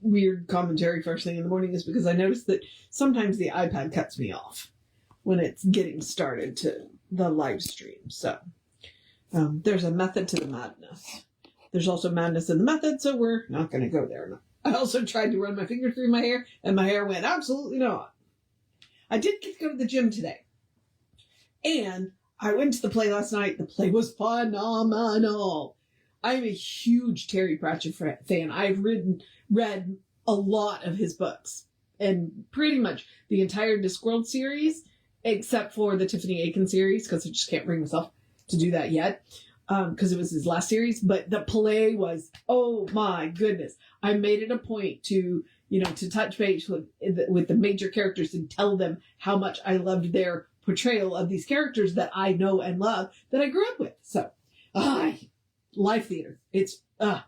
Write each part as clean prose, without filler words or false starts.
weird commentary first thing in the morning is because I noticed that sometimes the iPad cuts me off when it's getting started to the live stream. So there's a method to the madness. There's also madness in the method, so we're not going to go there. I also tried to run my finger through my hair, and my hair went absolutely not. I did get to go to the gym today. And I went to the play last night. The play was phenomenal. I'm a huge Terry Pratchett fan. I've read a lot of his books. And pretty much the entire Discworld series, except for the Tiffany Aiken series, because I just can't bring myself to do that yet, because it was his last series. But the play was, oh my goodness. I made it a point to, to touch base with the major characters and tell them how much I loved their portrayal of these characters that I know and love that I grew up with. So, live theater. It's, I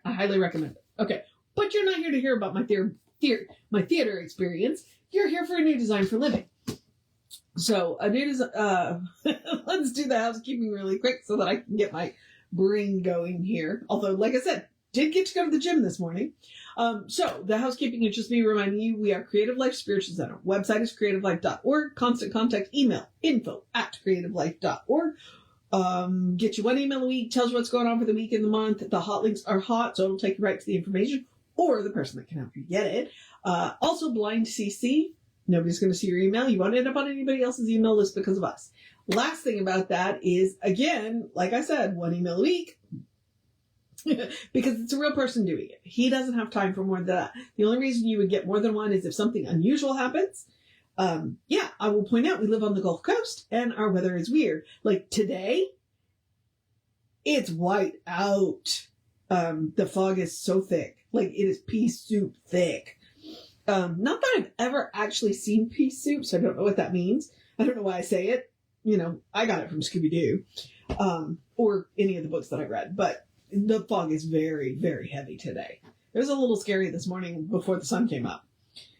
highly recommend it. Okay. But you're not here to hear about my theater experience. You're here for a new design for living. So a new design, let's do the housekeeping really quick so that I can get my brain going here. Although, like I said, did get to go to the gym this morning. So the housekeeping is just me reminding you, we are Creative Life Spiritual Center. Website is creativelife.org. Constant contact email, info@creativelife.org. Get you one email a week, tells you what's going on for the week and the month. The hot links are hot, so it'll take you right to the information or the person that can help you get it. Also, blind CC. Nobody's going to see your email. You won't end up on anybody else's email list because of us. Last thing about that is, again, like I said, one email a week. Because it's a real person doing it. He doesn't have time for more than that. The only reason you would get more than one is if something unusual happens. I will point out we live on the Gulf Coast and our weather is weird. Like today, it's white out. The fog is so thick. Like it is pea soup thick. Not that I've ever actually seen pea soup, so I don't know what that means. I don't know why I say it. I got it from Scooby-Doo, or any of the books that I've read, but the fog is very, very heavy today. It was a little scary this morning before the sun came up.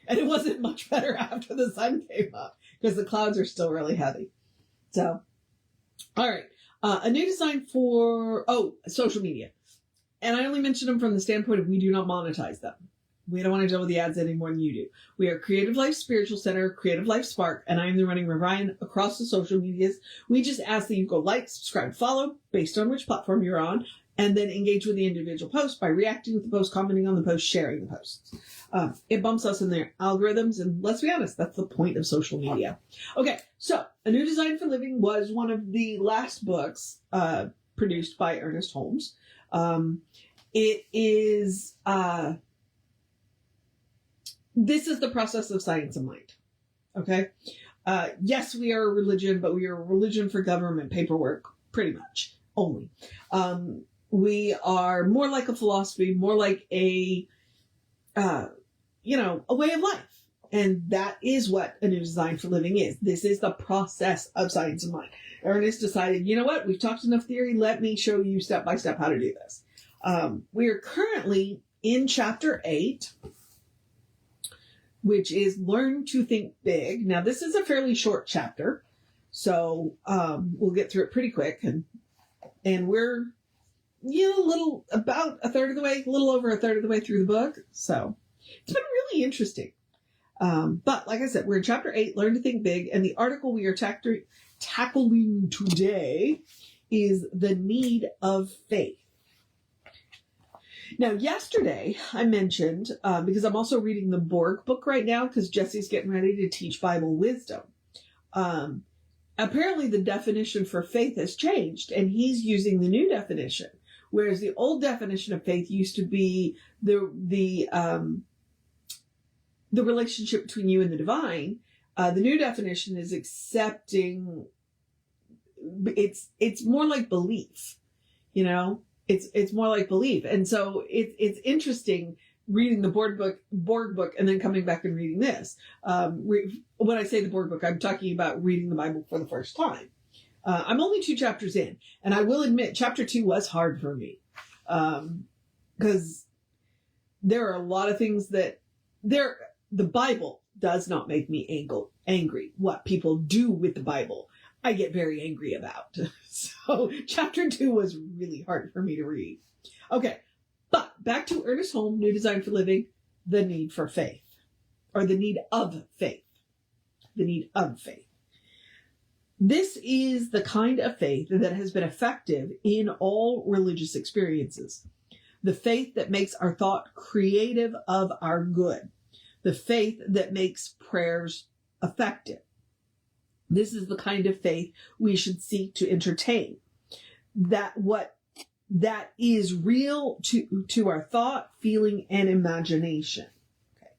And it wasn't much better after the sun came up because the clouds are still really heavy. So, all right. A new design for, social media. And I only mention them from the standpoint of we do not monetize them. We don't want to deal with the ads any more than you do. We are Creative Life Spiritual Center, Creative Life Spark, and I am the running Ryan across the social medias. We just ask that you go like, subscribe, follow, based on which platform you're on, and then engage with the individual post by reacting with the post, commenting on the post, sharing the posts. It bumps us in their algorithms, and let's be honest, that's the point of social media. Okay, so A New Design for Living was one of the last books produced by Ernest Holmes. It is... this is the process of science of mind. Okay? Yes, we are a religion, but we are a religion for government paperwork, pretty much, only. We are more like a philosophy, more like a way of life. And that is what A New Design for Living is. This is the process of science of mind. Ernest decided, you know what? We've talked enough theory. Let me show you step by step how to do this. We are currently in chapter 8, which is Learn to Think Big. Now, this is a fairly short chapter, so we'll get through it pretty quick. And we're about a third of the way, a little over a third of the way through the book. So it's been really interesting. But like I said, we're in chapter 8, Learn to Think Big. And the article we are tackling today is The Need of Faith. Now, yesterday I mentioned, because I'm also reading the Borg book right now, because Jesse's getting ready to teach Bible wisdom. Apparently the definition for faith has changed, and he's using the new definition. Whereas the old definition of faith used to be the relationship between you and the divine. The new definition is accepting. It's more like belief, It's more like belief, and so it's interesting reading the Borg book, and then coming back and reading this. When I say the Borg book, I'm talking about reading the Bible for the first time. I'm only 2 chapters in, and I will admit chapter 2 was hard for me. Because there are a lot of things the Bible does not make me angry. What people do with the Bible, I get very angry about. So chapter 2 was really hard for me to read. Okay. But back to Ernest Holmes, New Design for Living, the need for faith, or the need of faith. The need of faith. This is the kind of faith that has been effective in all religious experiences. The faith that makes our thought creative of our good. The faith that makes prayers effective. This is the kind of faith we should seek to entertain. That is real to our thought, feeling, and imagination. Okay.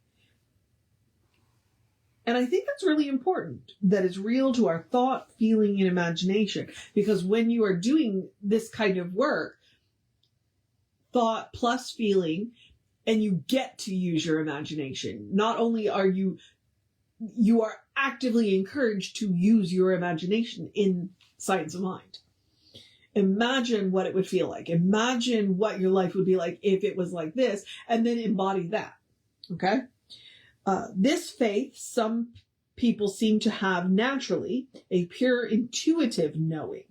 And I think that's really important, that it's real to our thought, feeling, and imagination. Because when you are doing this kind of work, thought plus feeling, and you get to use your imagination. Not only are you are actively encouraged to use your imagination in Science of Mind. Imagine what it would feel like. Imagine what your life would be like if it was like this, and then embody that. Okay? This faith, some people seem to have naturally a pure intuitive knowing.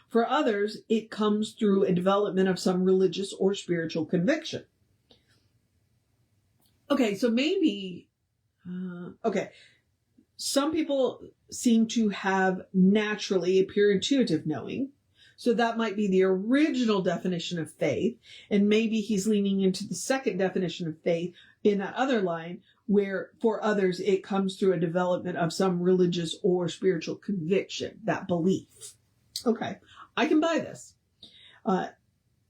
For others, it comes through a development of some religious or spiritual conviction. Okay, so maybe, some people seem to have naturally a pure intuitive knowing. So that might be the original definition of faith. And maybe he's leaning into the second definition of faith in that other line, where for others, it comes through a development of some religious or spiritual conviction, that belief. Okay, I can buy this.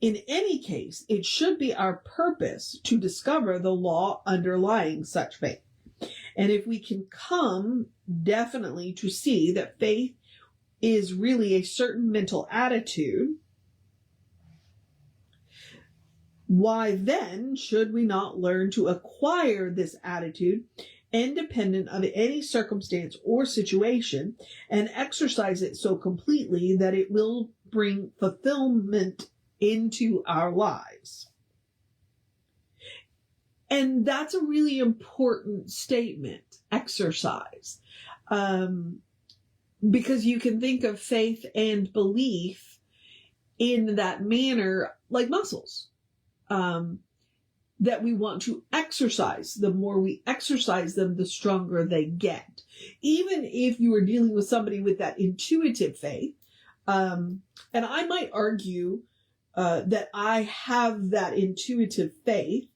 In any case, it should be our purpose to discover the law underlying such faith. And if we can come definitely to see that faith is really a certain mental attitude, why then should we not learn to acquire this attitude independent of any circumstance or situation and exercise it so completely that it will bring fulfillment into our lives? And that's a really important statement, exercise. Because you can think of faith and belief in that manner like muscles. That we want to exercise. The more we exercise them, the stronger they get. Even if you are dealing with somebody with that intuitive faith, and I might argue that I have that intuitive faith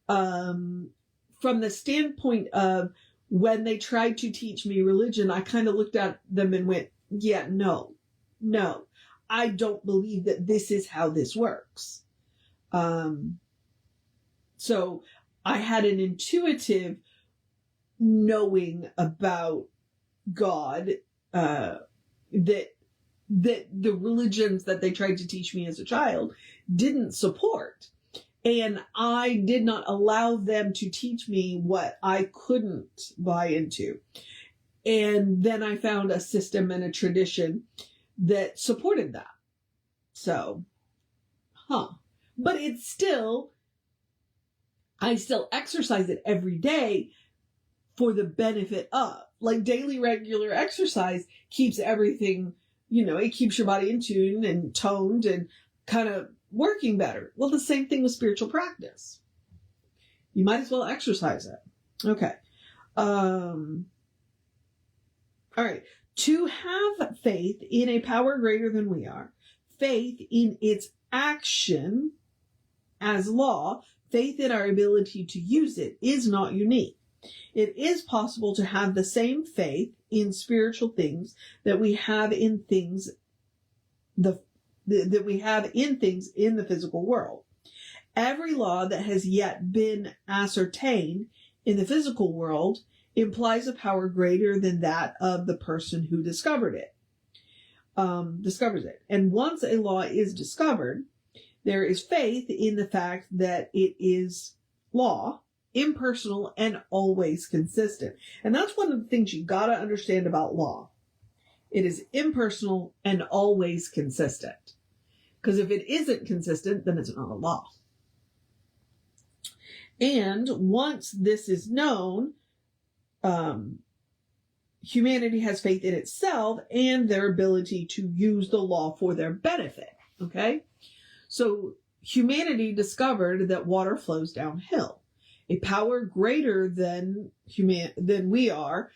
from the standpoint of when they tried to teach me religion, I kind of looked at them and went, yeah, no, I don't believe that this is how this works. So I had an intuitive knowing about God, that the religions that they tried to teach me as a child didn't support. And I did not allow them to teach me what I couldn't buy into. And then I found a system and a tradition that supported that. So, but it's still, I still exercise it every day for the benefit of. Like daily regular exercise keeps everything, it keeps your body in tune and toned and kind of working better. Well, the same thing with spiritual practice. You might as well exercise it. Okay. All right. To have faith in a power greater than we are, faith in its action as law, faith in our ability to use it is not unique. It is possible to have the same faith in spiritual things that we have in things that we have in things in the physical world. Every law that has yet been ascertained in the physical world implies a power greater than that of the person who discovers it. And once a law is discovered, there is faith in the fact that it is law, impersonal, and always consistent. And that's one of the things you got to understand about law. It is impersonal and always consistent. Because if it isn't consistent, then it's not a law. And once this is known, humanity has faith in itself and their ability to use the law for their benefit. Okay? So humanity discovered that water flows downhill. A power greater than we are,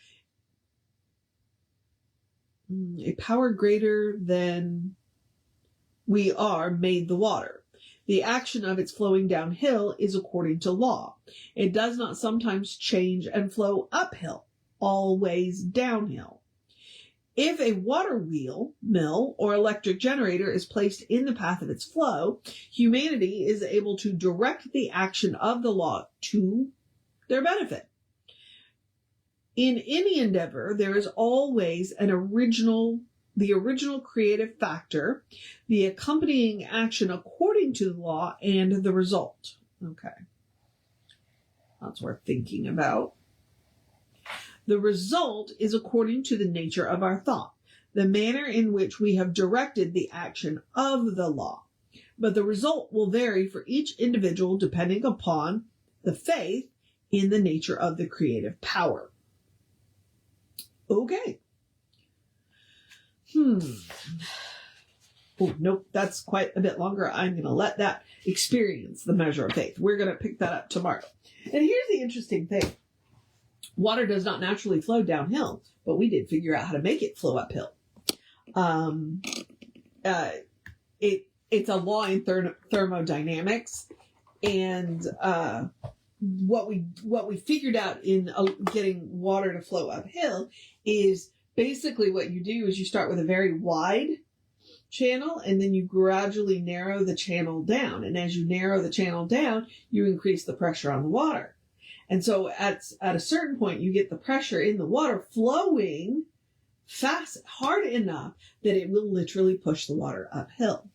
a power greater than we are made the water. The action of its flowing downhill is according to law. It does not sometimes change and flow uphill, always downhill. If a water wheel, mill, or electric generator is placed in the path of its flow, humanity is able to direct the action of the law to their benefit. In any endeavor, there is always the original creative factor, the accompanying action according to the law, and the result. Okay. That's worth thinking about. The result is according to the nature of our thought, the manner in which we have directed the action of the law. But the result will vary for each individual depending upon the faith in the nature of the creative power. Okay. Oh, nope, that's quite a bit longer. I'm going to let that experience the measure of faith. We're going to pick that up tomorrow. And here's the interesting thing. Water does not naturally flow downhill, but we did figure out how to make it flow uphill. It's a law in thermodynamics, and what we figured out in getting water to flow uphill is basically what you do is you start with a very wide channel, and then you gradually narrow the channel down. And as you narrow the channel down, you increase the pressure on the water. And so at a certain point, you get the pressure in the water flowing fast, hard enough that it will literally push the water uphill.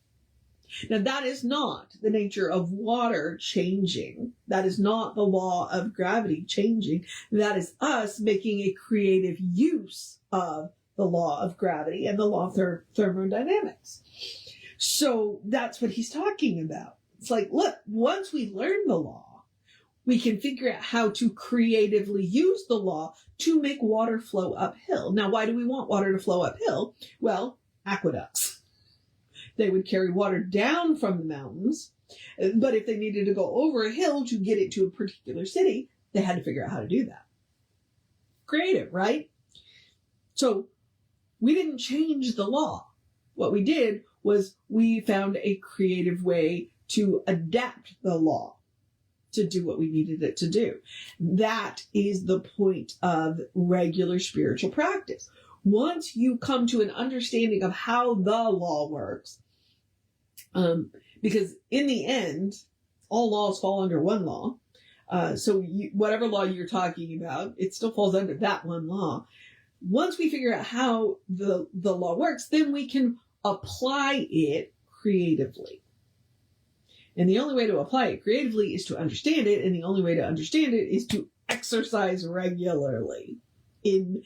Now, that is not the nature of water changing. That is not the law of gravity changing. That is us making a creative use of the law of gravity and the law of thermodynamics. So that's what he's talking about. It's like, look, once we learn the law, we can figure out how to creatively use the law to make water flow uphill. Now, why do we want water to flow uphill? Well, aqueducts. They would carry water down from the mountains, but if they needed to go over a hill to get it to a particular city, they had to figure out how to do that. Creative, right? So we didn't change the law. What we did was we found a creative way to adapt the law to do what we needed it to do. That is the point of regular spiritual practice. Once you come to an understanding of how the law works, because in the end, all laws fall under one law. So whatever law you're talking about, it still falls under that one law. Once we figure out how the law works, then we can apply it creatively. And the only way to apply it creatively is to understand it, and the only way to understand it is to exercise regularly in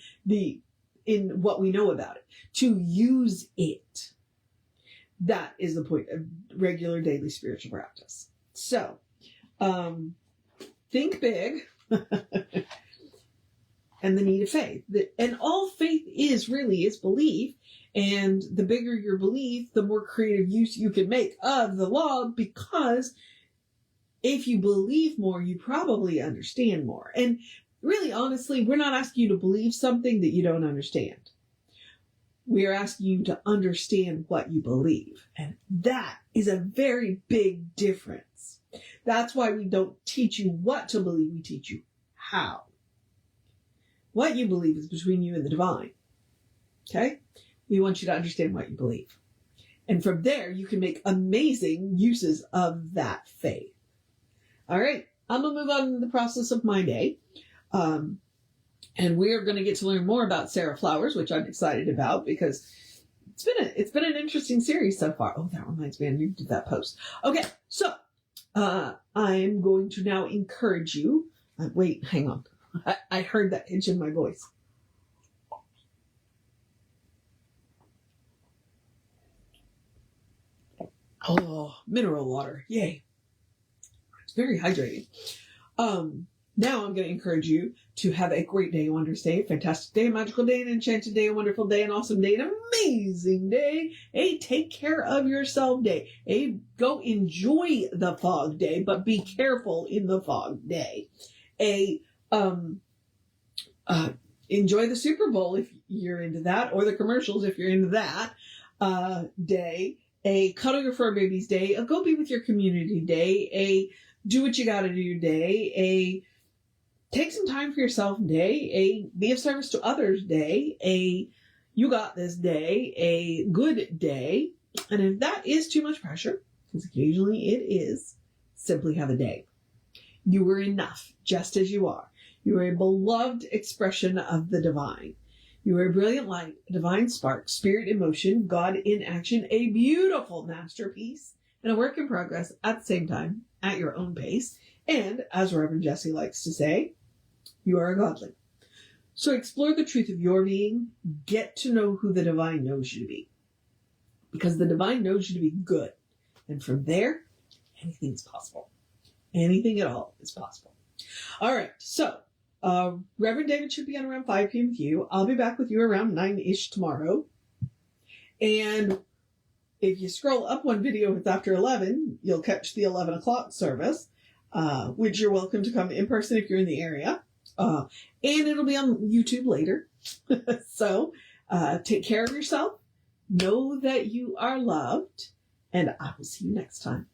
what we know about it, to use it. That is the point of regular daily spiritual practice. So, think big, and the need of faith. And all faith is belief. And the bigger your belief, the more creative use you can make of the law, because if you believe more, you probably understand more. And really, honestly, we're not asking you to believe something that you don't understand. We are asking you to understand what you believe. And that is a very big difference. That's why we don't teach you what to believe, we teach you how. What you believe is between you and the divine. Okay? We want you to understand what you believe. And from there, you can make amazing uses of that faith. All right. I'm going to move on to the process of my day. And we are going to get to learn more about Sarah Flowers, which I'm excited about because it's been an interesting series so far. Oh, that reminds me, I need to do that post. Okay. So, I'm going to now encourage you. Wait, hang on. I heard that hitch in my voice. Oh, mineral water. Yay. It's very hydrating. Now I'm going to encourage you to have a great day, a wondrous day, a fantastic day, a magical day, an enchanted day, a wonderful day, an awesome day, an amazing day, a take care of yourself day, a go enjoy the fog day, but be careful in the fog day, a enjoy the Super Bowl if you're into that, or the commercials if you're into that day, a cuddle your fur babies day, a go be with your community day, a do what you gotta do day, a take some time for yourself day, a be of service to others day, a you got this day, a good day. And if that is too much pressure, because occasionally it is, simply have a day. You are enough just as you are. You are a beloved expression of the divine. You are a brilliant light, a divine spark, spirit in motion, God in action, a beautiful masterpiece, and a work in progress at the same time, at your own pace. And, as Reverend Jesse likes to say, you are a godling. So explore the truth of your being. Get to know who the divine knows you to be. Because the divine knows you to be good. And from there, anything's possible. Anything at all is possible. All right, so Reverend David should be on around 5 p.m. with you. I'll be back with you around 9-ish tomorrow. And if you scroll up one video, it's after 11, you'll catch the 11 o'clock service, which you're welcome to come in person if you're in the area. And it'll be on YouTube later. So take care of yourself. Know that you are loved. And I will see you next time.